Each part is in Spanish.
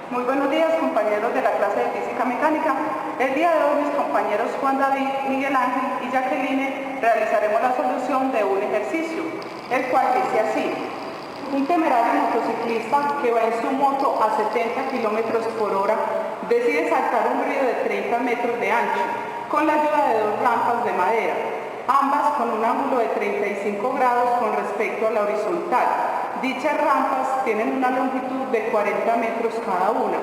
Muy buenos días, compañeros de la clase de Física Mecánica. El día de hoy mis compañeros Juan David, Miguel Ángel y Jacqueline realizaremos la solución de un ejercicio, el cual dice así. Un temerario motociclista que va en su moto a 70 km por hora decide saltar un río de 30 metros de ancho con la ayuda de dos rampas de madera, ambas con un ángulo de 35 grados con respecto a la horizontal. Dichas rampas tienen una longitud de 40 metros cada una.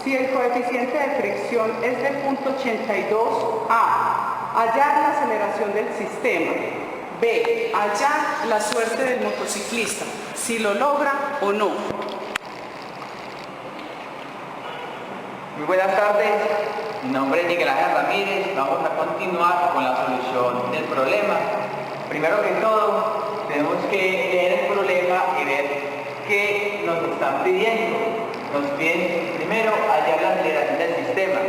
Si el coeficiente de fricción es de 0.82, A. Hallar la aceleración del sistema. B. Hallar la suerte del motociclista, si lo logra o no. Muy buenas tardes, mi nombre es Miguel Ángel Ramírez. Vamos a continuar con la solución del problema. Primero que todo, tenemos que leer el problema y ver qué nos están pidiendo. Nos piden primero hallar la aceleración del sistema.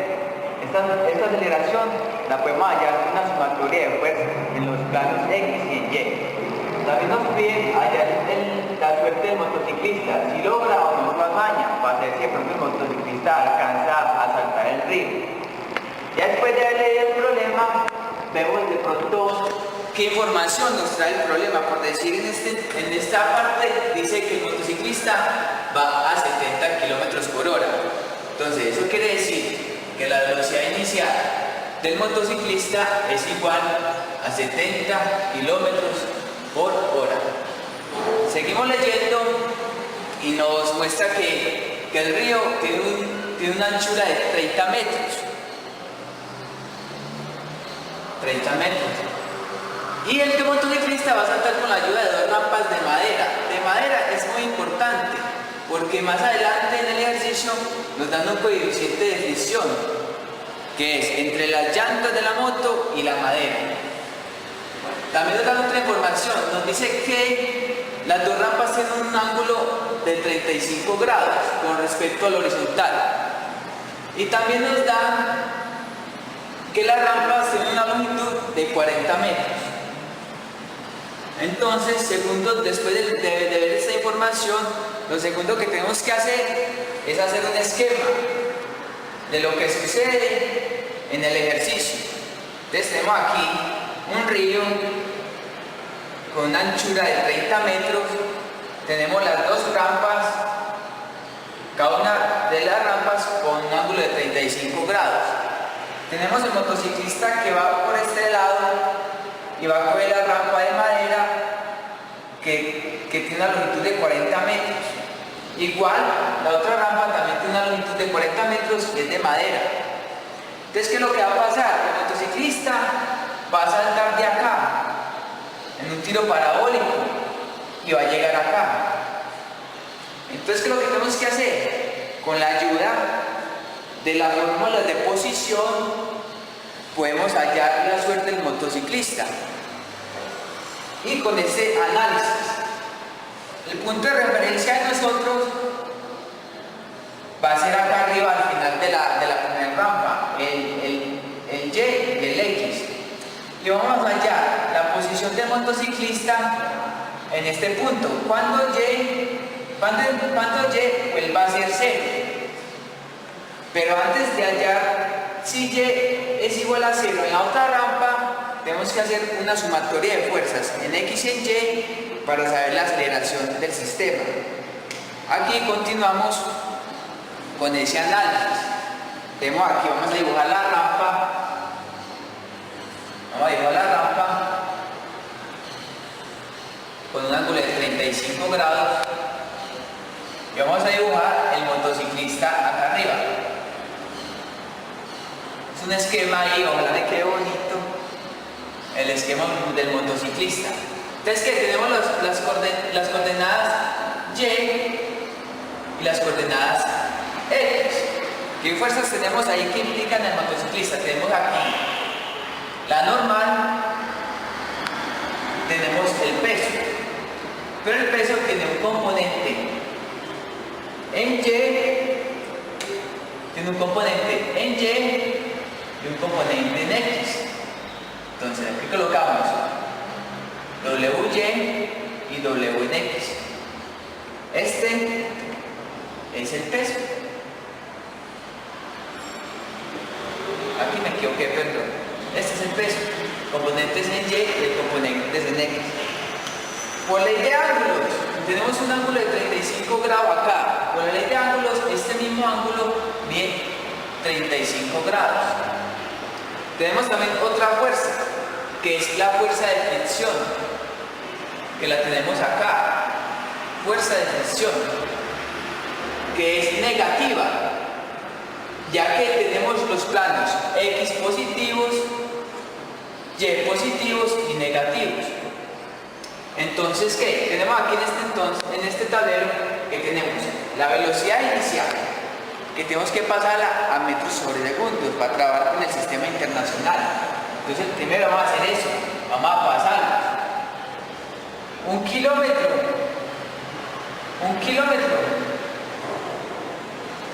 Esta aceleración la podemos hallar en una sumatoria de fuerzas en los planos X y Y. También nos piden hallar la suerte del motociclista, si logra o no su hazaña, para ver si de pronto el motociclista alcanza a saltar el río. Ya después de haber leído el problema, vemos de pronto ¿qué información nos trae el problema? Por decir, en esta parte dice que el motociclista va a 70 km por hora. Entonces, eso quiere decir que la velocidad inicial del motociclista es igual a 70 km por hora. Seguimos leyendo y nos muestra que el río tiene una anchura de 30 metros. 30 metros. Y el motociclista va a saltar con la ayuda de dos rampas de madera. De madera es muy importante porque más adelante en el ejercicio nos dan un coeficiente de fricción que es entre las llantas de la moto y la madera. También nos dan otra información, nos dice que las dos rampas tienen un ángulo de 35 grados con respecto al horizontal. Y también nos dan que las rampas tienen una longitud de 40 metros. Entonces, después de ver esta información, lo segundo que tenemos que hacer es hacer un esquema de lo que sucede en el ejercicio. Entonces tenemos aquí un río con una anchura de 30 metros, tenemos las dos rampas, cada una de las rampas con un ángulo de 35 grados. Tenemos el motociclista que va por este lado y va a coger la rampa de madera que tiene una longitud de 40 metros. Igual, la otra rampa también tiene una longitud de 40 metros y es de madera. Entonces, ¿qué es lo que va a pasar? El motociclista va a saltar de acá en un tiro parabólico y va a llegar acá. Entonces, ¿qué es lo que tenemos que hacer? Con la ayuda de las fórmulas de posición podemos hallar la suerte del motociclista. Y con ese análisis, el punto de referencia de nosotros va a ser acá arriba al final de la primera rampa, el Y y el X. Y vamos a hallar la posición del motociclista en este punto. Cuando Y, pues va a ser 0. Pero antes de hallar si Y es igual a 0 en la otra rampa, tenemos que hacer una sumatoria de fuerzas en X y en Y para saber la aceleración del sistema. Aquí continuamos con ese análisis. Tenemos aquí, vamos a dibujar la rampa. Vamos a dibujar la rampa con un ángulo de 35 grados y vamos a dibujar el motociclista acá arriba. Es un esquema ahí, ojalá le quede bonito el esquema del motociclista. Entonces, que tenemos las coordenadas Y y las coordenadas X. ¿Qué fuerzas tenemos ahí que implican al motociclista? Tenemos aquí la normal, tenemos el peso, pero el peso tiene un componente en Y, tiene un componente en Y y un componente en X. Entonces aquí colocamos WY y W en X. Este es el peso. me equivoqué, perdón. Este es el peso. Componentes en Y y el componente es en X. Por ley de ángulos, tenemos un ángulo de 35 grados acá. Por la ley de ángulos, este mismo ángulo mide 35 grados. Tenemos también otra fuerza, que es la fuerza de fricción, que la tenemos acá. Fuerza de fricción, que es negativa, ya que tenemos los planos X positivos, Y positivos y negativos. Entonces, ¿qué? Tenemos aquí en este tablero que tenemos la velocidad inicial, que tenemos que pasarla a metros sobre segundos para trabajar con el sistema internacional. Entonces, primero vamos a hacer eso, vamos a pasarla. 1 kilómetro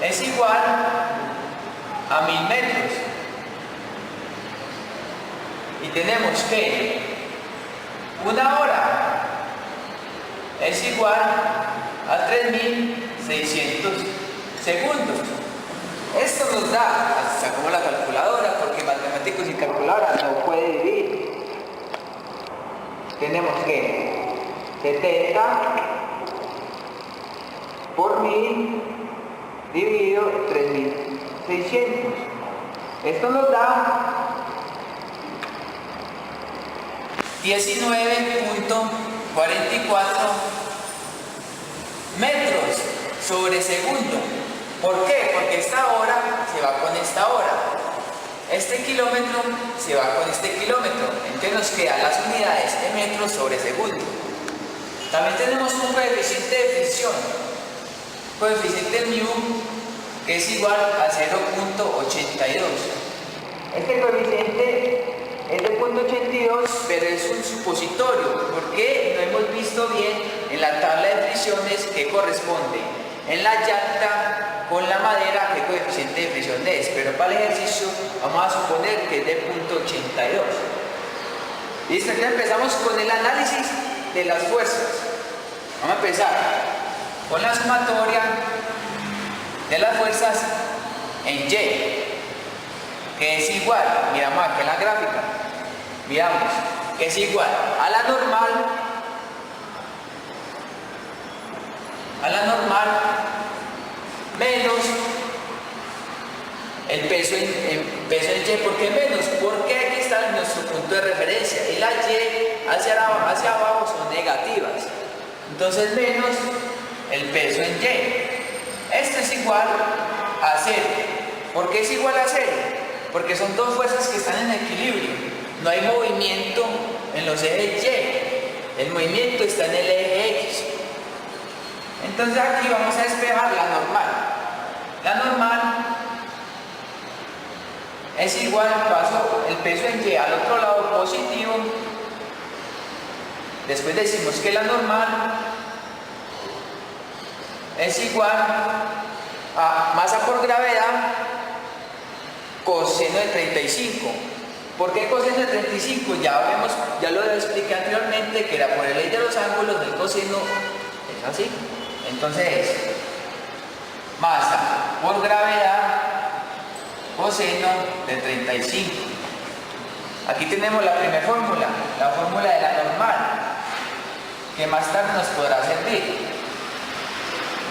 es igual a 1000 metros. Y tenemos que 1 hora es igual a 3600 segundos. Esto nos da, sacamos la calculadora porque matemáticos sin calculadora no puede dividir. Tenemos que 70 por 1000 dividido 3600. Esto nos da 19.44 metros sobre segundo. ¿Por qué? Porque esta hora se va con esta hora. Este kilómetro se va con este kilómetro. Entonces nos quedan las unidades de metros sobre segundo. También tenemos un coeficiente de fricción. Coeficiente μ, que es igual a 0.82. Este coeficiente es de 0.82, pero es un supositorio, porque no hemos visto bien en la tabla de fricciones qué corresponde en la llanta con la madera, qué coeficiente de fricción es, pero para el ejercicio vamos a suponer que es de 0.82. Listo, entonces empezamos con el análisis de las fuerzas. Vamos a empezar con la sumatoria de las fuerzas en Y, que es igual, miramos aquí en la gráfica, miramos que es igual a la normal menos el peso en Y. ¿Por qué menos? Porque aquí está nuestro punto de referencia y las Y hacia abajo son negativas. Entonces menos el peso en Y. Esto es igual a 0. ¿Por qué es igual a 0? Porque son dos fuerzas que están en equilibrio. No hay movimiento en los ejes Y. El movimiento está en el eje X. Entonces aquí vamos a despejar la normal. La normal es igual, paso el peso en Y al otro lado positivo. Después decimos que la normal es igual a masa por gravedad coseno de 35. ¿Por qué coseno de 35? Ya lo expliqué anteriormente, que era por la ley de los ángulos del coseno es así. Entonces, masa por gravedad coseno de 35. Aquí tenemos la primera fórmula, la fórmula de la normal, que más tarde nos podrá servir.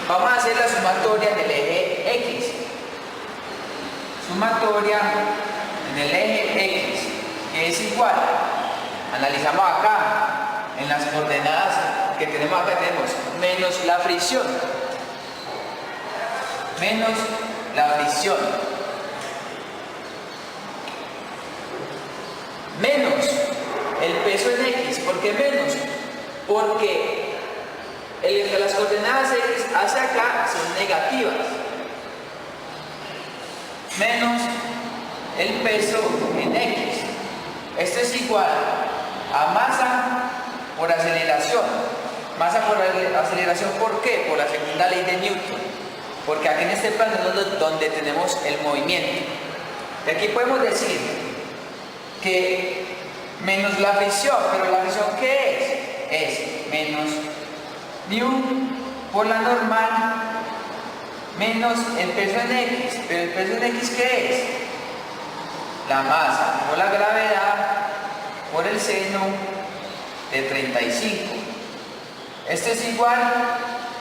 Vamos a hacer la sumatoria en el eje X. Sumatoria en el eje X, que es igual. Analizamos acá, en las coordenadas que tenemos acá, tenemos menos la fricción. Menos la fricción. Menos el peso en X. ¿Por qué menos? Porque las coordenadas X hacia acá son negativas. Menos el peso en X. Esto es igual a masa por aceleración. Masa por aceleración, ¿por qué? Por la segunda ley de Newton. Porque aquí en este plano es donde tenemos el movimiento. Y aquí podemos decir que menos la fricción, pero la fricción ¿qué es? Es menos μ por la normal menos el peso en X. Pero el peso en X ¿qué es? la masa por la gravedad por el seno de 35. Este es igual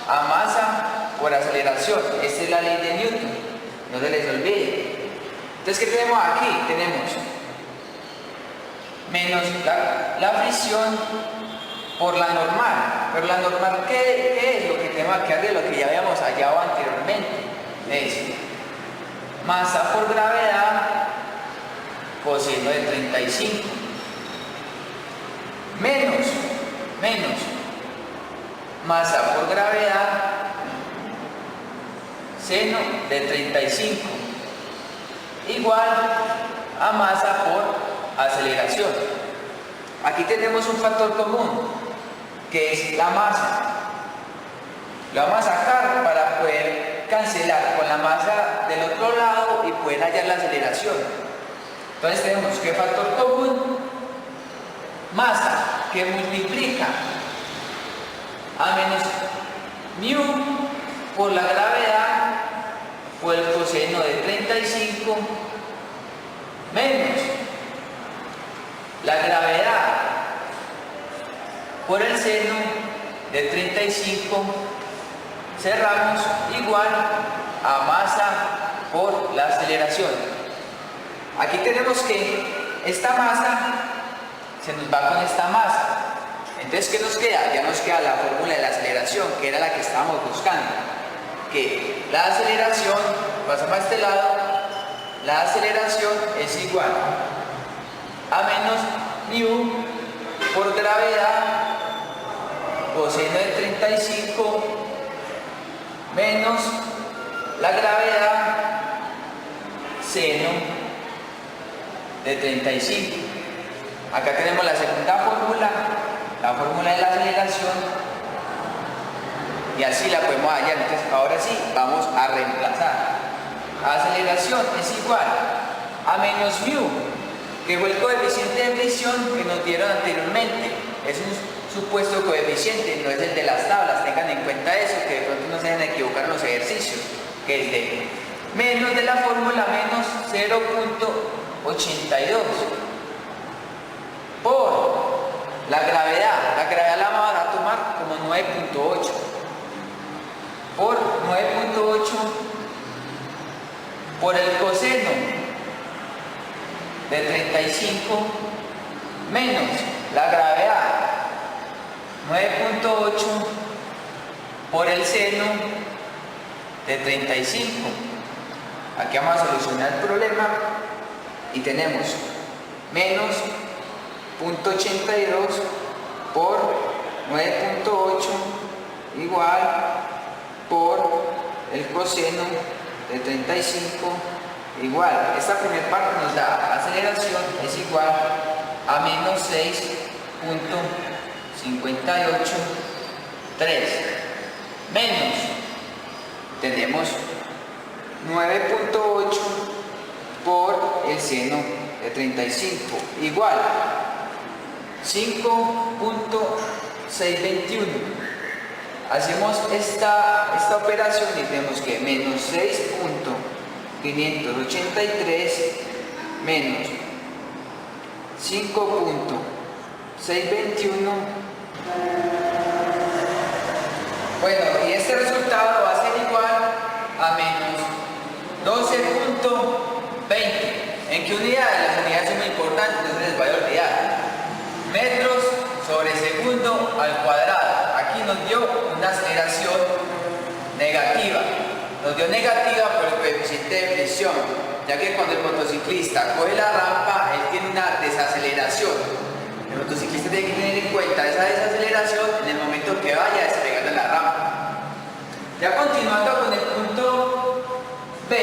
a masa por aceleración. Esta es la ley de Newton, no se les olvide. Entonces, ¿qué tenemos aquí? Tenemos menos la fricción por la normal. Pero la normal, ¿qué es lo que tenemos aquí arriba? Lo que ya habíamos hallado anteriormente. Es masa por gravedad coseno de 35 menos masa por gravedad seno de 35 igual a masa por aceleración. Aquí tenemos un factor común que es la masa. Lo vamos a sacar para poder cancelar con la masa del otro lado y poder hallar la aceleración. Entonces tenemos que factor común, masa, que multiplica a menos mu por la gravedad por el coseno de 35 menos la gravedad por el seno de 35 cerramos igual a masa por la aceleración. Aquí tenemos que esta masa se nos va con esta masa. Entonces, ¿qué nos queda? Ya nos queda la fórmula de la aceleración, que era la que estábamos buscando. Que la aceleración, pasamos a este lado, la aceleración es igual a menos mu por gravedad coseno de 35 menos la gravedad seno de 35. Acá tenemos la segunda fórmula, la fórmula de la aceleración, y así la podemos hallar. Entonces, ahora sí, vamos a reemplazar. Aceleración es igual a menos mu, que fue el coeficiente de fricción que nos dieron anteriormente. Es un supuesto coeficiente, no es el de las tablas, tengan en cuenta eso, que de pronto no se deben equivocar en los ejercicios, que es de menos de la fórmula menos 0.82 por la gravedad la vamos a tomar como 9.8 por 9.8 por el coseno de 35 menos la gravedad 9.8 por el seno de 35. Aquí vamos a solucionar el problema y tenemos menos 0.82 por 9.8 igual por el coseno de 35 igual. Esta primera parte nos da aceleración es igual a menos 6.583 menos tenemos 9.8 por el seno de 35 igual 5.621. Hacemos esta operación y tenemos que menos 6.583 menos 5.621. Bueno, y este resultado va a ser igual a menos 12.20. ¿En qué unidades? Las unidades son muy importantes, no se les vaya a olvidar. Metros sobre segundo al cuadrado. Aquí nos dio una aceleración negativa. Nos dio negativa por el coeficiente de fricción, ya que cuando el motociclista coge la rampa, él tiene una desaceleración. El motociclista tiene que tener en cuenta esa desaceleración en el momento que vaya despegando la rampa. Ya continuando con el punto B,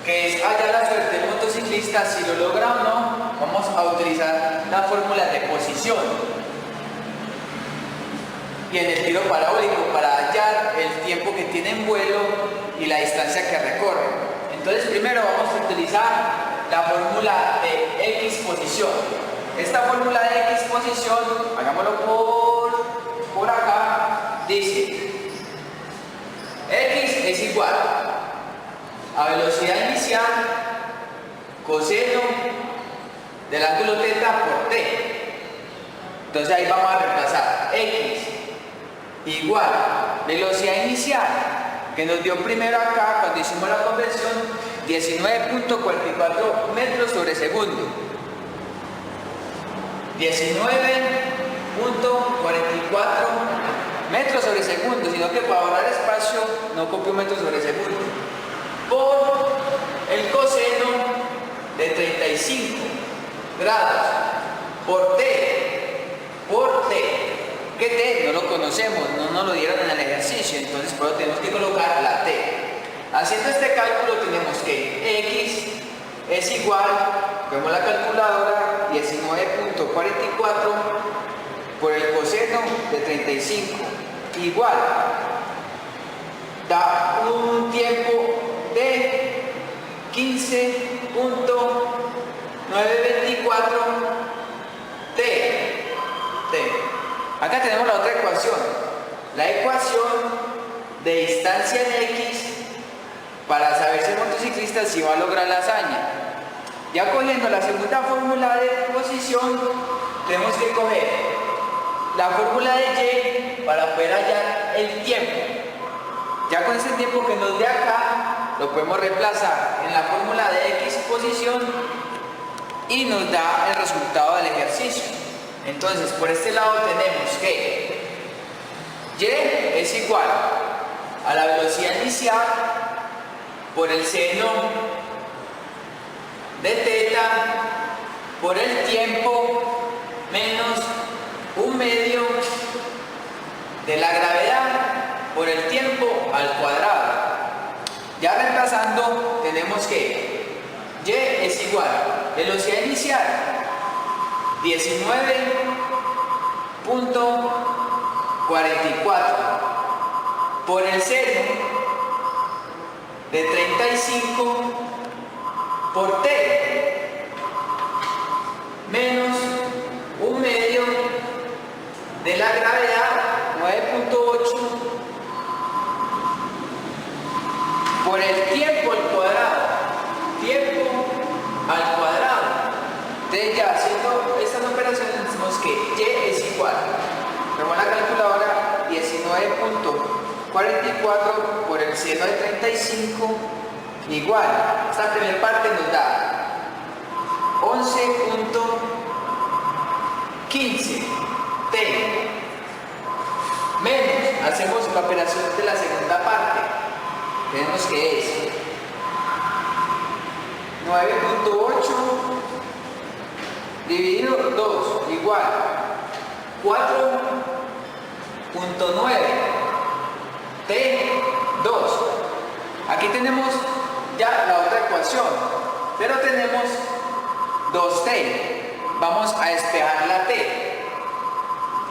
que es hallar la suerte del motociclista, si lo logra o no, vamos a utilizar la fórmula de posición y en el tiro parabólico para hallar el tiempo que tiene en vuelo y la distancia que recorre. Entonces, primero vamos a utilizar la fórmula de X posición. Esta fórmula de X posición, hagámoslo por acá, dice X es igual a velocidad inicial coseno del ángulo θ por t. Entonces ahí vamos a reemplazar x igual velocidad inicial que nos dio primero acá cuando hicimos la conversión, 19.44 metros sobre segundo. 19.44 metros sobre segundo, sino que para ahorrar espacio no copio metros sobre segundo, por el coseno de 35 grados por t, que t no lo conocemos, no nos lo dieron en el ejercicio, entonces por eso tenemos que colocar la t. Haciendo este cálculo tenemos que x es igual, vemos la calculadora, 19.44 por el coseno de 35 igual, da un tiempo de 15.924 t. Acá tenemos la otra ecuación, la ecuación de distancia en x para saber si el motociclista sí va a lograr la hazaña. Ya cogiendo la segunda fórmula de posición, tenemos que coger la fórmula de y para poder hallar el tiempo. Ya con ese tiempo que nos dé acá, lo podemos reemplazar en la fórmula de x posición y nos da el resultado del ejercicio. Entonces, por este lado tenemos que y es igual a la velocidad inicial por el seno de θ por el tiempo menos un medio de la gravedad por el tiempo al cuadrado. Ya reemplazando tenemos que y es igual velocidad inicial 19.44 por el seno de 35 por t menos un medio de la gravedad 9.8 por el tiempo al cuadrado, Entonces ya haciendo estas operaciones decimos que y es igual, vemos la calculadora, 19.44 por el seno de 35 igual, esta primera parte nos da 11.15 t menos, hacemos la operación de la segunda parte, tenemos que es 9.8 dividido 2 igual 4.9 t2. Aquí tenemos ya la otra ecuación, pero tenemos 2t. Vamos a despejar la t.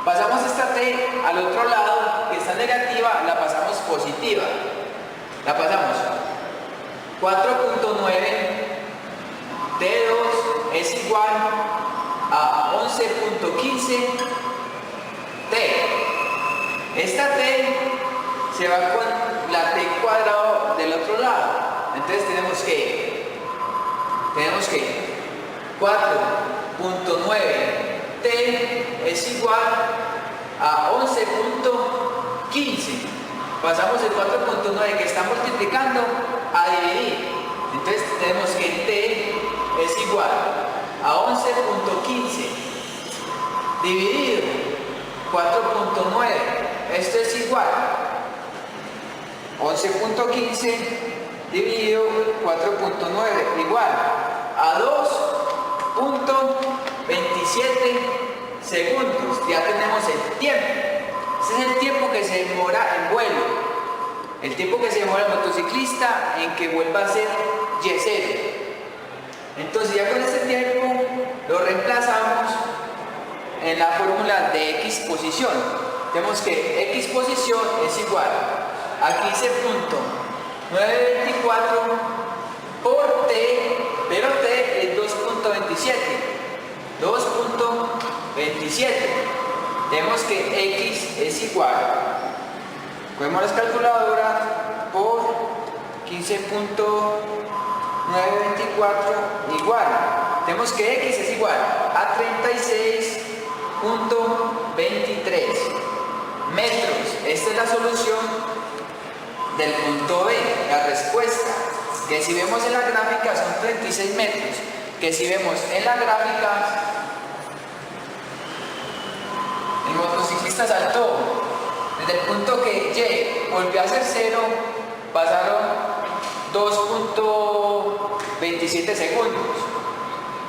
Pasamos esta t al otro lado, que está negativa, la pasamos positiva. La pasamos 4.9 t2 es igual a 11.15 t. Esta t se va con la t cuadrado del otro lado. Entonces tenemos que 4.9 t es igual a 11.15. Pasamos el 4.9 que está multiplicando a dividir. Entonces tenemos que t es igual a 11.15 dividido 4.9. Esto es igual 11.15 dividido 4.9 igual a 2.27 segundos. Ya tenemos el tiempo. Ese es el tiempo que se demora en vuelo. El tiempo que se demora el motociclista en que vuelva a ser Y0. Entonces ya con este tiempo lo reemplazamos en la fórmula de x posición. Tenemos que x posición es igual a 15.924 por t, pero t es 2.27. Tenemos que x es igual, cogemos las calculadoras, por 15.924 924 igual. Tenemos que X es igual a 36.23 metros. Esta es la solución del punto B, la respuesta. Que si vemos en la gráfica son 36 metros. Que si vemos en la gráfica, el motociclista saltó. Desde el punto que Y volvió a ser 0, pasaron 2.27 segundos.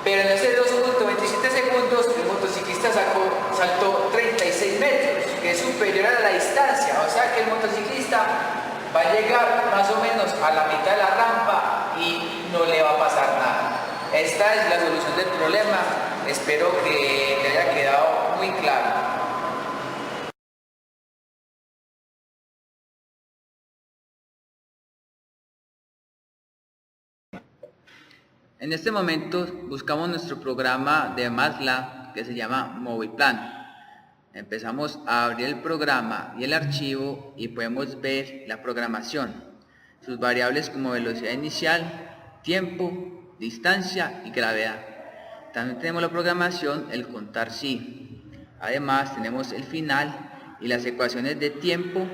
Pero en esos 2.27 segundos el motociclista saltó 36 metros, que es superior a la distancia. O sea que el motociclista va a llegar más o menos a la mitad de la rampa y no le va a pasar nada. Esta es la solución del problema. Espero que te haya quedado muy claro. En este momento buscamos nuestro programa de MATLAB que se llama Moviplan. Empezamos a abrir el programa y el archivo y podemos ver la programación, sus variables como velocidad inicial, tiempo, distancia y gravedad. También tenemos la programación, el contar sí. Además tenemos el final y las ecuaciones de tiempo,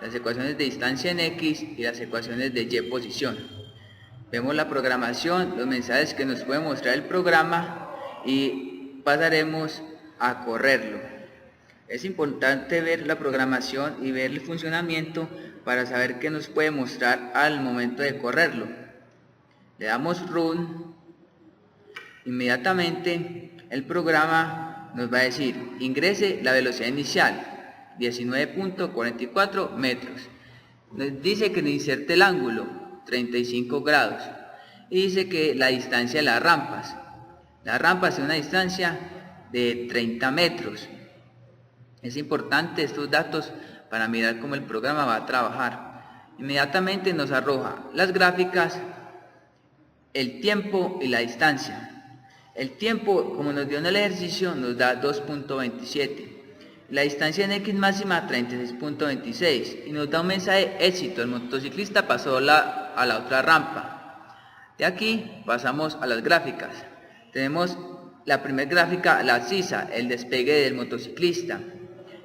las ecuaciones de distancia en X y las ecuaciones de Y posición. Vemos la programación, los mensajes que nos puede mostrar el programa y pasaremos a correrlo. Es importante ver la programación y ver el funcionamiento para saber qué nos puede mostrar al momento de correrlo. Le damos Run. Inmediatamente el programa nos va a decir: ingrese la velocidad inicial, 19.44 metros. Nos dice que le inserte el ángulo, 35 grados, y dice que la distancia de las rampas es una distancia de 30 metros. Es importante estos datos para mirar cómo el programa va a trabajar. Inmediatamente nos arroja las gráficas, el tiempo y la distancia. El tiempo, como nos dio en el ejercicio, nos da 2.27. La distancia en X máxima 36.26 y nos da un mensaje: éxito, el motociclista pasó a la otra rampa. De aquí pasamos a las gráficas. Tenemos la primera gráfica, la abscisa, el despegue del motociclista,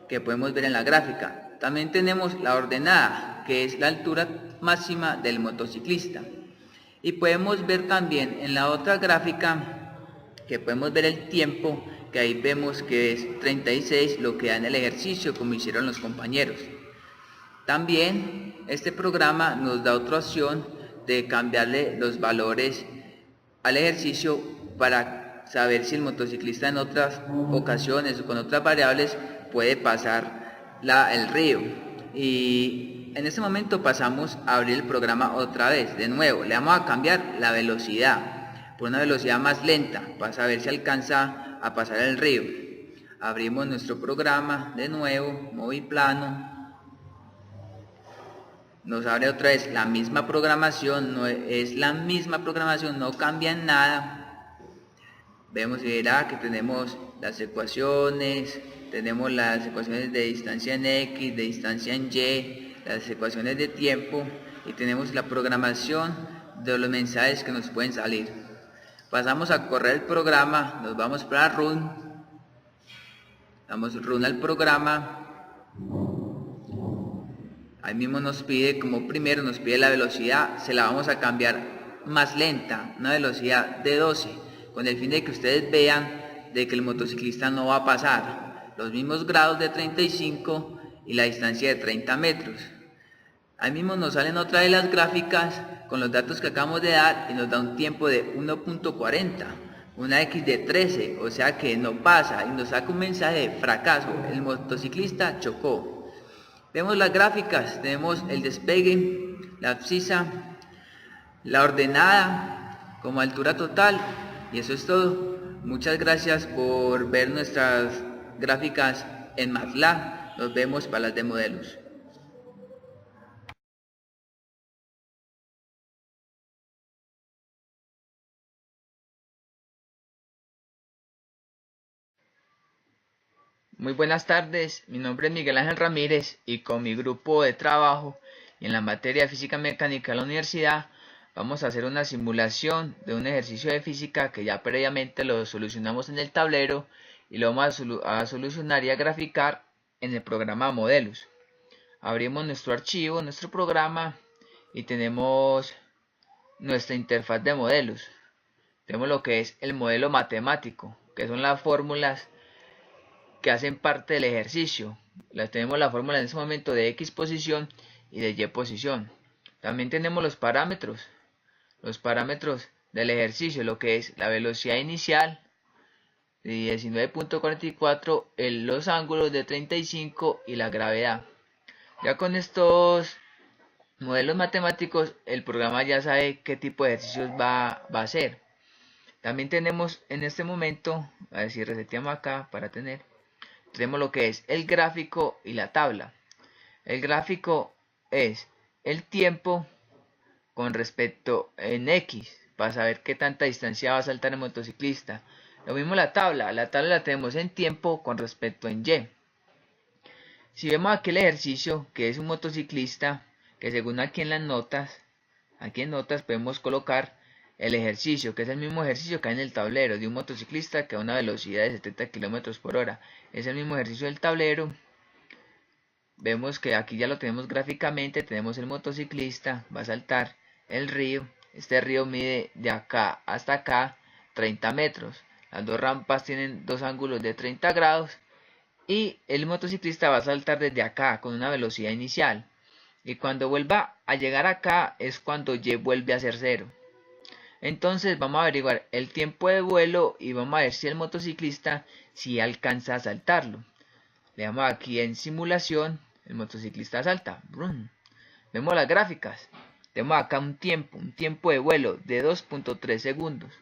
que podemos ver en la gráfica. También tenemos la ordenada, que es la altura máxima del motociclista. Y podemos ver también en la otra gráfica que podemos ver el tiempo, que ahí vemos que es 36, lo que da en el ejercicio, como hicieron los compañeros. También este programa nos da otra opción de cambiarle los valores al ejercicio para saber si el motociclista en otras ocasiones o con otras variables puede pasar el río. Y en este momento pasamos a abrir el programa otra vez. De nuevo le vamos a cambiar la velocidad por una velocidad más lenta para saber si alcanza a pasar el río. Abrimos nuestro programa de nuevo, Moviplano. Nos abre otra vez la misma programación, no cambia en nada. Vemos y verá que tenemos las ecuaciones, de distancia en X, de distancia en Y, las ecuaciones de tiempo, y tenemos la programación de los mensajes que nos pueden salir. Pasamos a correr el programa, nos vamos para Run, damos Run al programa. Ahí mismo nos pide, como primero nos pide la velocidad, se la vamos a cambiar más lenta, una velocidad de 12, con el fin de que ustedes vean de que el motociclista no va a pasar los mismos grados de 35 y la distancia de 30 metros. Ahí mismo nos salen otra de las gráficas con los datos que acabamos de dar y nos da un tiempo de 1.40, una X de 13, o sea que no pasa, y nos saca un mensaje de fracaso: el motociclista chocó. Vemos las gráficas, tenemos el despegue, la abscisa, la ordenada como altura total, y eso es todo. Muchas gracias por ver nuestras gráficas en MATLAB. Nos vemos para las de modelos. Muy buenas tardes, mi nombre es Miguel Ángel Ramírez y con mi grupo de trabajo y en la materia de física mecánica de la universidad vamos a hacer una simulación de un ejercicio de física que ya previamente lo solucionamos en el tablero y lo vamos a solucionar y a graficar en el programa Modelus. Abrimos nuestro archivo, nuestro programa, y tenemos nuestra interfaz de Modelus. Tenemos lo que es el modelo matemático, que son las fórmulas que hacen parte del ejercicio. Tenemos la fórmula en este momento de X posición y de Y posición. También tenemos los parámetros del ejercicio, lo que es la velocidad inicial de 19.44, los ángulos de 35 y la gravedad. Ya con estos modelos matemáticos el programa ya sabe qué tipo de ejercicios va a hacer. También tenemos en este momento, a ver si reseteamos acá para tenemos lo que es el gráfico y la tabla. El gráfico es el tiempo con respecto en X, para saber qué tanta distancia va a saltar el motociclista. Lo mismo la tabla la tenemos en tiempo con respecto en Y. Si vemos aquí el ejercicio, que es un motociclista, que según aquí en notas podemos colocar el ejercicio, que es el mismo ejercicio que hay en el tablero, de un motociclista que a una velocidad de 70 km por hora. Es el mismo ejercicio del tablero. Vemos que aquí ya lo tenemos gráficamente, tenemos el motociclista, va a saltar el río. Este río mide de acá hasta acá 30 metros. Las dos rampas tienen dos ángulos de 30 grados. Y el motociclista va a saltar desde acá con una velocidad inicial. Y cuando vuelva a llegar acá es cuando Y vuelve a ser 0. Entonces vamos a averiguar el tiempo de vuelo y vamos a ver si el motociclista si alcanza a saltarlo. Le damos aquí en simulación, el motociclista salta. Brum. Vemos las gráficas. Tenemos acá un tiempo de vuelo de 2.3 segundos.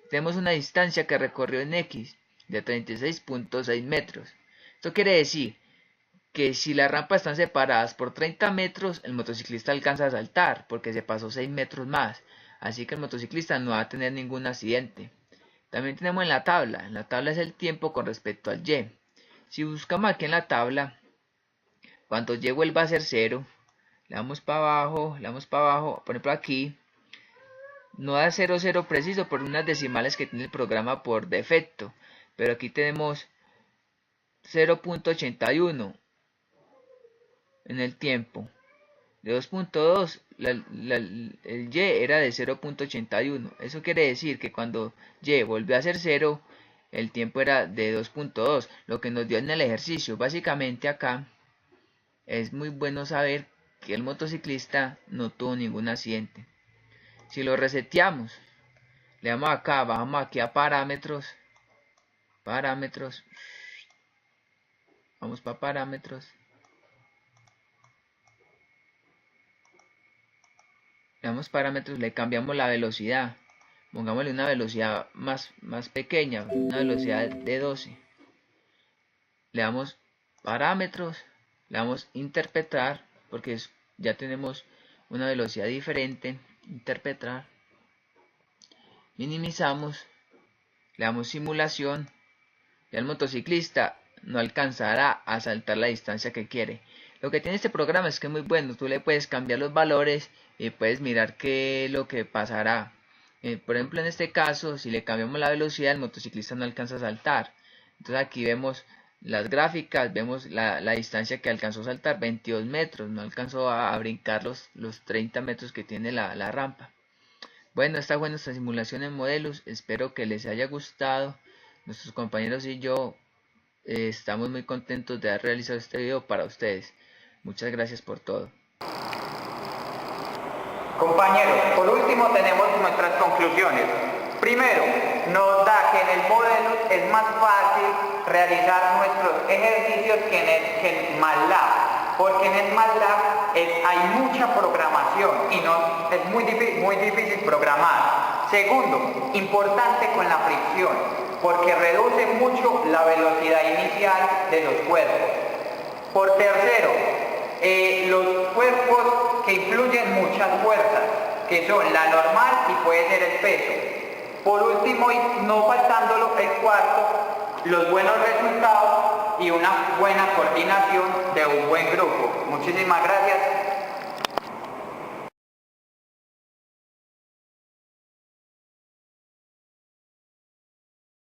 Tenemos una distancia que recorrió en X de 36.6 metros. Esto quiere decir que si las rampas están separadas por 30 metros, el motociclista alcanza a saltar porque se pasó 6 metros más. Así que el motociclista no va a tener ningún accidente. También tenemos en la tabla es el tiempo con respecto al Y. Si buscamos aquí en la tabla, cuando Y vuelva a ser 0, le damos para abajo, por ejemplo aquí, no da 0,0 preciso por unas decimales que tiene el programa por defecto, pero aquí tenemos 0.81 en el tiempo. De 2.2, el Y era de 0.81. Eso quiere decir que cuando Y volvió a ser 0, el tiempo era de 2.2, lo que nos dio en el ejercicio. Básicamente acá es muy bueno saber que el motociclista no tuvo ningún accidente. Si lo reseteamos, le damos acá, bajamos aquí a parámetros, vamos para parámetros, le damos parámetros, le cambiamos la velocidad, pongámosle una velocidad más pequeña, una velocidad de 12, le damos parámetros, le damos interpretar, porque ya tenemos una velocidad diferente, interpretar, minimizamos, le damos simulación, y el motociclista no alcanzará a saltar la distancia que quiere. Lo que tiene este programa es que es muy bueno, tú le puedes cambiar los valores y puedes mirar qué es lo que pasará. Por ejemplo, en este caso, si le cambiamos la velocidad, el motociclista no alcanza a saltar. Entonces aquí vemos las gráficas, vemos la distancia que alcanzó a saltar, 22 metros, no alcanzó a brincar los 30 metros que tiene la rampa. Bueno, esta fue nuestra simulación en Modelus, espero que les haya gustado. Nuestros compañeros y yo estamos muy contentos de haber realizado este video para ustedes. Muchas gracias por todo. Compañeros, por último tenemos nuestras conclusiones. Primero, nos da que en el modelo es más fácil realizar nuestros ejercicios que en MATLAB, porque en el MATLAB hay mucha programación y es muy difícil programar. Segundo, importante con la fricción, porque reduce mucho la velocidad inicial de los cuerpos. Por tercero, los cuerpos que influyen muchas fuerzas, que son la normal y puede ser el peso. Por último, y no faltándolo, el cuarto, los buenos resultados y una buena coordinación de un buen grupo. Muchísimas gracias.